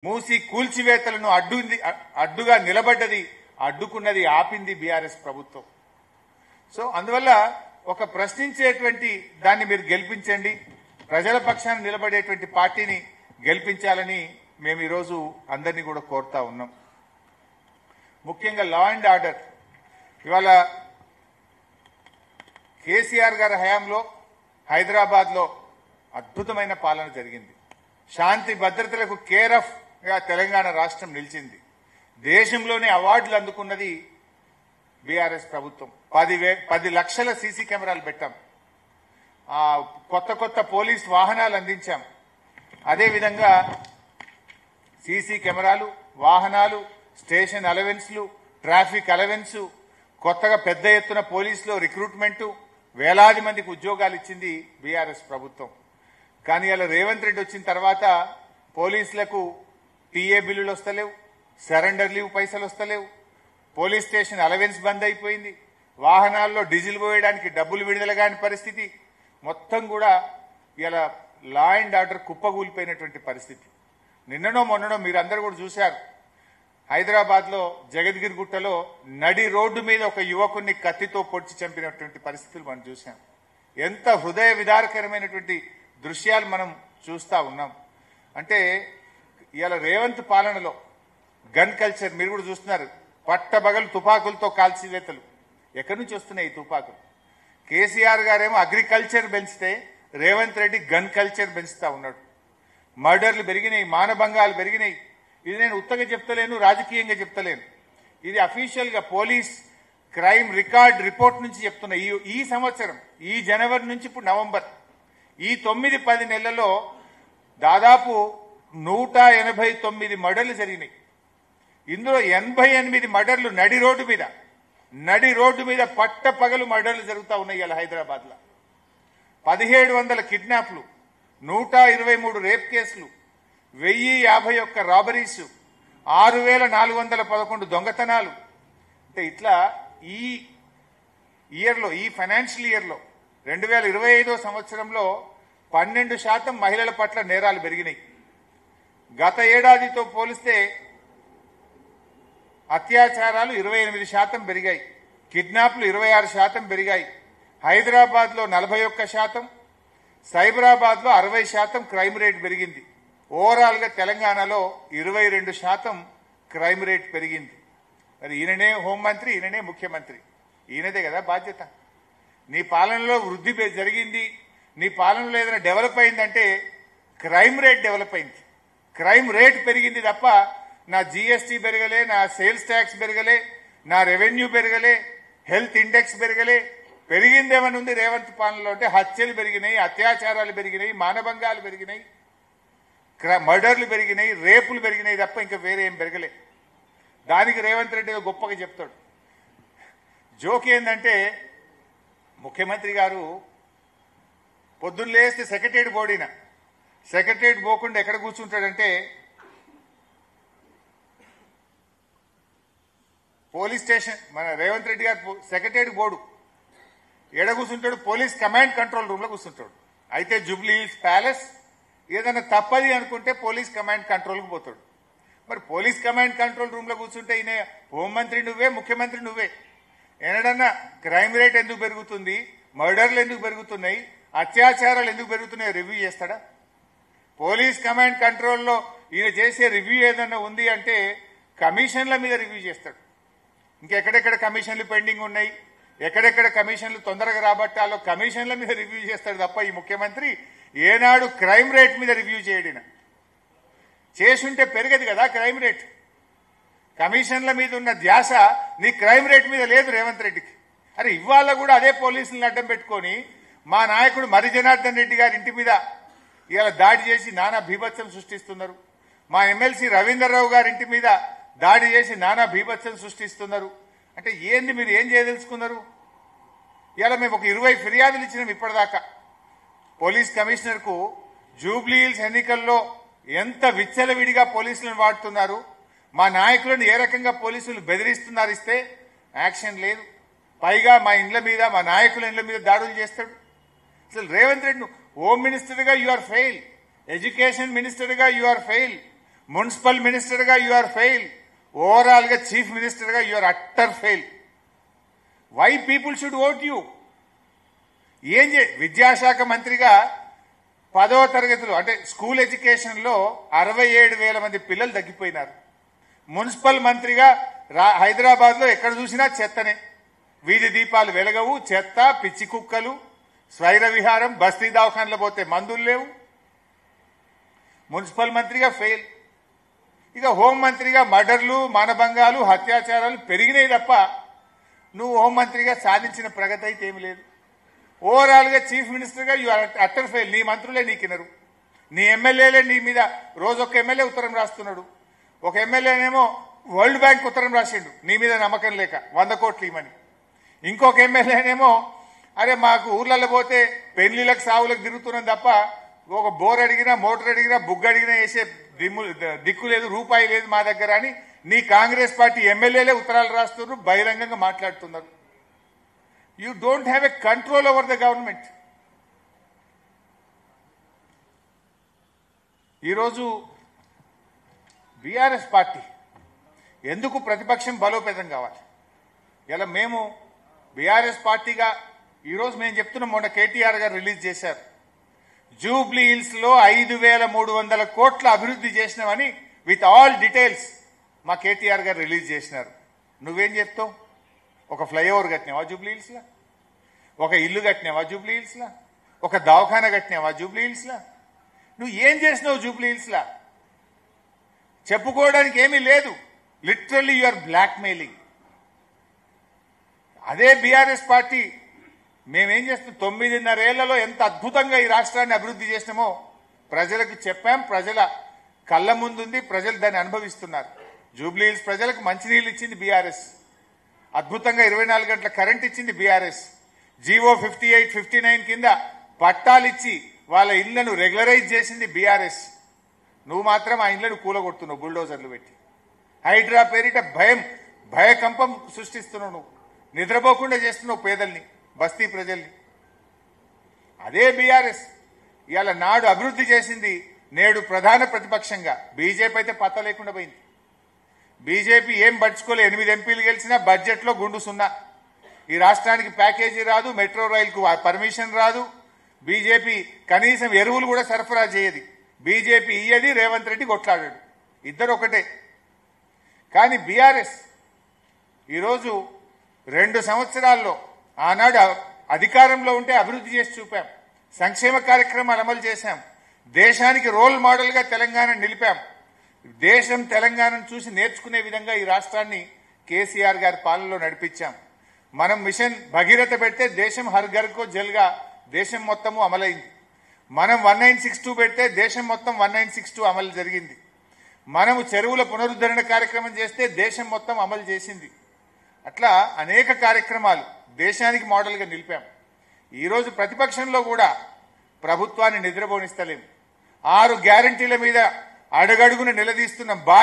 మూసి కూల్చివేతలను అడ్డుగా నిలబడ్డది, అడ్డుకున్నది, ఆపింది బీఆర్ఎస్ ప్రభుత్వం. సో అందువల్ల ఒక ప్రశ్నించేటువంటి దాన్ని మీరు గెలిపించండి, ప్రజల పక్షాన నిలబడేటువంటి పార్టీని గెలిపించాలని మేము ఈరోజు అందరినీ కూడా కోరుతా ఉన్నాం. ముఖ్యంగా లా అండ్ ఆర్డర్ ఇవాళ కేసీఆర్ గారి హయాంలో హైదరాబాద్లో అద్భుతమైన పాలన జరిగింది. శాంతి భద్రతలకు కేర్ ఆఫ్ గా తెలంగాణ రాష్ట్రం నిలిచింది. దేశంలోనే అవార్డులు అందుకున్నది బీఆర్ఎస్ ప్రభుత్వం. 10 లక్షల సీసీ కెమెరాలు పెట్టాం, కొత్త పోలీస్ వాహనాలు అందించాం. అదేవిధంగా సీసీ కెమెరాలు, వాహనాలు, స్టేషన్ అలవెన్స్లు, ట్రాఫిక్ అలవెన్స్, కొత్తగా పెద్ద ఎత్తున పోలీసులో రిక్రూట్మెంటు, వేలాది మందికి ఉద్యోగాలు ఇచ్చింది బీఆర్ఎస్ ప్రభుత్వం. కానీ అలా రేవంత్ రెడ్డి వచ్చిన తర్వాత పోలీసులకు టీఏ బిల్లులు వస్తలేవు, సరెండర్ లీవ్ పైసలు వస్తలేవు, పోలీస్ స్టేషన్ అలవెన్స్ బంద్ అయిపోయింది, వాహనాల్లో డీజిల్ పోయడానికి డబ్బులు విడుదల కాని పరిస్థితి. మొత్తం కూడా ఇలా లా అండ్ ఆర్డర్ కుప్పగూలిపోయినటువంటి పరిస్థితి. నిన్ననో మొన్ననో మీరందరూ కూడా చూశారు, హైదరాబాద్లో జగద్గిరి గుట్టలో నడి రోడ్డు మీద ఒక యువకుడిని కత్తితో పొడిచి చంపినటువంటి పరిస్థితులు మనం చూసాం. ఎంత హృదయ విదారకరమైనటువంటి దృశ్యాలు మనం చూస్తా ఉన్నాం. అంటే ఇవాళ రేవంత్ పాలనలో గన్ కల్చర్ మీరు కూడా చూస్తున్నారు. పట్టబగలు తుపాకులతో కాల్చివేతలు. ఎక్కడి నుంచి వస్తున్నాయి ఈ తుపాకులు? కేసీఆర్ గారేమో అగ్రికల్చర్ పెంచితే రేవంత్ రెడ్డి గన్ కల్చర్ పెంచుతా ఉన్నాడు. మర్డర్లు పెరిగినాయి, మానభంగాలు పెరిగినాయి. ఇది నేను ఉత్తగా చెప్తలేను, రాజకీయంగా చెప్తలేను. ఇది అఫీషియల్ గా పోలీస్ క్రైమ్ రికార్డ్ రిపోర్ట్ నుంచి చెప్తున్నా. ఈ సంవత్సరం ఈ జనవరి నుంచి ఇప్పుడు నవంబర్ ఈ 9-10 నెలల్లో దాదాపు 189 మర్డర్లు జరిగినాయి. ఇందులో 88 మర్డర్లు నడి రోడ్డు మీద పట్టపగలు మర్డర్లు జరుగుతూ ఉన్నాయి. ఇలా హైదరాబాద్ లో 1700 కిడ్నాప్లు, 123 రేప్ కేసులు, 1051 రాబరీస్, 6411 దొంగతనాలు. అంటే ఇట్లా ఈ ఇయర్లో, ఈ ఫైనాన్షియల్ ఇయర్లో 2025 సంవత్సరంలో 12% మహిళల పట్ల నేరాలు పెరిగినాయి. గత ఏడాదితో పోలిస్తే అత్యాచారాలు 28% పెరిగాయి, కిడ్నాప్లు 26% పెరిగాయి. హైదరాబాద్ లో 41%, సైబరాబాద్ లో 60% క్రైమ్ రేట్ పెరిగింది. ఓవరాల్ గా తెలంగాణలో 22% క్రైమ్ రేట్ పెరిగింది. మరి ఈయననే హోంమంత్రి, ఈయననే ముఖ్యమంత్రి, ఈయనదే కదా బాధ్యత. నీ పాలనలో వృద్ధి జరిగింది, నీ పాలనలో ఏదైనా డెవలప్ అయిందంటే క్రైమ్ రేట్ డెవలప్ అయింది, క్రైమ్ రేట్ పెరిగింది తప్ప నా జీఎస్టీ పెరగలే, నా సేల్స్ ట్యాక్స్ పెరగలే, నా రెవెన్యూ పెరగలే, హెల్త్ ఇండెక్స్ పెరగలే. పెరిగిందేమని ఉంది రేవంత్ పాలనలో అంటే హత్యలు పెరిగినాయి, అత్యాచారాలు పెరిగినాయి, మానభంగాలు పెరిగినాయి, మర్డర్లు పెరిగినాయి, రేపులు పెరిగినాయి తప్ప ఇంకా వేరే ఏం పెరగలే. దానికి రేవంత్ రెడ్డి గొప్పగా చెప్తాడు. జోక్ ఏంటంటే ముఖ్యమంత్రి గారు పొద్దున్న లేస్తే సెక్రటరియట్ పోకుండా ఎక్కడ కూర్చుంటాడంటే పోలీస్ స్టేషన్. మన రేవంత్ రెడ్డి గారు సెక్రటరియట్ బోర్డు ఎడ కూర్చుంటాడు? పోలీస్ కమాండ్ కంట్రోల్ రూమ్ లో కూర్చుంటాడు. అయితే జూబ్లీ హిల్స్ ప్యాలెస్ ఏదైనా తప్పది అనుకుంటే పోలీస్ కమాండ్ కంట్రోల్కి పోతాడు. మరి పోలీస్ కమాండ్ కంట్రోల్ రూమ్ లో కూర్చుంటే ఈయన హోంమంత్రి నువ్వే, ముఖ్యమంత్రి నువ్వే. ఏనాడన్నా క్రైమ్ రేట్ ఎందుకు పెరుగుతుంది, మర్డర్లు ఎందుకు పెరుగుతున్నాయి, అత్యాచారాలు ఎందుకు పెరుగుతున్నాయో రివ్యూ చేస్తాడా? పోలీస్ కమాండ్ కంట్రోల్లో ఈయన చేసే రివ్యూ ఏదన్నా ఉంది అంటే కమిషన్ల మీద రివ్యూ చేస్తాడు. ఇంకెక్కడెక్కడ కమిషన్లు పెండింగ్ ఉన్నాయి, ఎక్కడెక్కడ కమిషన్లు తొందరగా రాబట్టాలో కమిషన్ల మీద రివ్యూ చేస్తాడు తప్ప ఈ ముఖ్యమంత్రి ఏనాడు క్రైమ్ రేట్ మీద రివ్యూ చేయడిన. చేసుంటే పెరగదు కదా క్రైమ్ రేట్. కమిషన్ల మీద ఉన్న ధ్యాస నీ క్రైమ్ రేట్ మీద లేదు రేవంత్ రెడ్డికి. అరే ఇవాళ కూడా అదే పోలీసులను అడ్డం పెట్టుకొని మా నాయకుడు మరి జనార్దన్ రెడ్డి గారి ఇంటి మీద ఇవాళ దాడి చేసి నానా బీభత్సం సృష్టిస్తున్నారు. మా ఎమ్మెల్సీ రవీందర్రావు గారి ఇంటి మీద దాడి చేసి నానా బీభత్సం సృష్టిస్తున్నారు. అంటే ఏంది, మీరు ఏం చేయదలుచుకున్నారు? ఇవాళ మేము ఒక 20 ఫిర్యాదులు ఇచ్చినాం ఇప్పటిదాకా పోలీస్ కమిషనర్ కు. జూబ్లీ హిల్స్ ఎన్నికల్లో ఎంత విచ్చలవిడిగా పోలీసులను వాడుతున్నారు, మా నాయకులను ఏ రకంగా పోలీసులు బెదిరిస్తున్నారు, ఇస్తే యాక్షన్ లేదు. పైగా మా ఇండ్ల మీద, మా నాయకుల ఇండ్ల మీద దాడులు చేస్తాడు. అసలు రేవంత్ రెడ్డి హోమ్ మినిస్టర్ గా you are fail, education minister గా యు ఆర్ ఫెయిల్, మున్సిపల్ మినిస్టర్గా యు ఆర్ ఫెయిల్. ఓవరాల్గా చీఫ్ మినిస్టర్గా you are utter fail. Why people should vote you? విద్యాశాఖ మంత్రిగా 10వ తరగతిలో అంటే స్కూల్ ఎడ్యుకేషన్లో 67,000 మంది పిల్లలు తగ్గిపోయినారు. మున్సిపల్ మంత్రిగా హైదరాబాద్లో ఎక్కడ చూసినా చెత్తనే. వీధి దీపాలు వెలగవు, చెత్త, పిచ్చి కుక్కలు, స్వైర విహారం, బస్తీ దవాఖానలో పోతే మందులు లేవు. మున్సిపల్ మంత్రిగా ఫెయిల్. ఇక హోంమంత్రిగా మర్డర్లు, మానభంగాలు, అత్యాచారాలు పెరిగినాయి తప్ప నువ్వు హోంమంత్రిగా సాధించిన ప్రగతి అయితే ఏమి లేదు. ఓవరాల్గా చీఫ్ మినిస్టర్గా యు ఆర్ అట్టర్ ఫెయిల్. నీ మంత్రులే నీకినరు, నీ ఎమ్మెల్యేలే నీ మీద రోజు ఒక ఎమ్మెల్యే ఉత్తరం రాస్తున్నాడు. ఒక ఎమ్మెల్యేనేమో వరల్డ్ బ్యాంక్ ఉత్తరం రాసిండు నీ మీద నమ్మకం లేక 100 కోట్లు ఇవ్వమని. ఇంకొక ఎమ్మెల్యేనేమో అరే మాకు ఊర్లలో పోతే పెళ్లిలకు సావులకు తిరుగుతున్నాం తప్ప ఒక బోర్ అడిగినా, మోటార్ అడిగినా, బుగ్గ అడిగినా వేసే దిక్కు లేదు, రూపాయి లేదు మా దగ్గర అని నీ కాంగ్రెస్ పార్టీ ఎమ్మెల్యేలే ఉత్తరాలు రాస్తున్నారు, బహిరంగంగా మాట్లాడుతున్నారు. You don't have a control over the government. ఈరోజు బీఆర్ఎస్ పార్టీ ఎందుకు ప్రతిపక్షం బలోపేతం కావాలి? ఇలా మేము బీఆర్ఎస్ పార్టీగా ఈరోజు మేము చెప్తున్నాం, మొన్న కేటీఆర్ గారు రిలీజ్ చేశారు, జూబ్లీ హిల్స్ లో 5,300 కోట్ల అభివృద్ధి చేసినామని విత్ ఆల్ డీటెయిల్స్ మా కేటీఆర్ గారు రిలీజ్ చేసినారు. నువ్వేం చెప్తావు? ఒక ఫ్లైఓవర్ కట్టినావా జూబ్లీ హిల్స్ లా? ఒక ఇల్లు కట్టినావా జూబ్లీ హిల్స్ లా? ఒక దవాఖాన కట్టినావా జూబ్లీ హిల్స్ లా? నువ్వు ఏం చేసినావు జూబ్లీ హిల్స్ లా? చెప్పుకోవడానికి ఏమీ లేదు. Literally you are blackmailing. అదే బీఆర్ఎస్ పార్టీ మేమేం చేస్తాం, 9.5 ఏళ్లలో ఎంత అద్భుతంగా ఈ రాష్ట్రాన్ని అభివృద్ధి చేసినామో ప్రజలకు చెప్పాం. ప్రజల కళ్ళ ముందుంది, ప్రజలు దాన్ని అనుభవిస్తున్నారు. జూబ్లీ హిల్స్ ప్రజలకు మంచినీళ్ళు ఇచ్చింది బీఆర్ఎస్, అద్భుతంగా 24 గంటల కరెంట్ ఇచ్చింది బీఆర్ఎస్, జీవో 58, 59 కింద పట్టాలిచ్చి వాళ్ళ ఇళ్లను రెగ్యులరైజ్ చేసింది బీఆర్ఎస్. నువ్వు మాత్రం ఆ ఇళ్లను కూలగొడుతున్నావు బుల్డోజర్లు పెట్టి. హైడ్రా పేరిట భయకంపం సృష్టిస్తున్నావు. నువ్వు నిద్రపోకుండా చేస్తున్నావు పేదల్ని, బస్తీ ప్రజల్ని. అదే బీఆర్ఎస్ ఇవాళ నాడు అభివృద్ధి చేసింది, నేడు ప్రధాన ప్రతిపక్షంగా బీజేపీ అయితే పత్తా లేకుండా పోయింది. బీజేపీ ఏం పట్టించుకోలే, 8 ఎంపీలు గెలిచినా బడ్జెట్లో గుండు సున్నా. ఈ రాష్ట్రానికి ప్యాకేజీ రాదు, మెట్రో రైలుకు పర్మిషన్ రాదు. బీజేపీ కనీసం ఎరువులు కూడా సరఫరా చేయదు. బీజేపీ ఇయ్యది, రేవంత్ రెడ్డి కొట్లాడాడు, ఇద్దరు ఒకటే. కానీ బీఆర్ఎస్ ఈరోజు 2 సంవత్సరాల్లో ఆనాడు అధికారంలో ఉంటే అభివృద్ధి చేసి చూపాం, సంక్షేమ కార్యక్రమాలు అమలు చేశాం, దేశానికి రోల్ మోడల్గా తెలంగాణ నిలిపాం. దేశం తెలంగాణను చూసి నేర్చుకునే విధంగా ఈ రాష్ట్రాన్ని కేసీఆర్ గారి పాలనలో నడిపించాం. మనం మిషన్ భగీరథ పెడితే దేశం హర్ ఘర్ కో జల్గా దేశం మొత్తము అమలైంది. మనం 1962 పెడితే దేశం మొత్తం 1962 అమలు జరిగింది. మనము చెరువుల పునరుద్ధరణ కార్యక్రమం చేస్తే దేశం మొత్తం అమలు చేసింది. అట్లా అనేక కార్యక్రమాలు దేశానికి మోడల్గా నిలిపాం. ఈరోజు ప్రతిపక్షంలో కూడా ప్రభుత్వాన్ని నిద్రపోనిస్తలేము. 6 గ్యారంటీల మీద అడుగడుగున నిలదీస్తున్న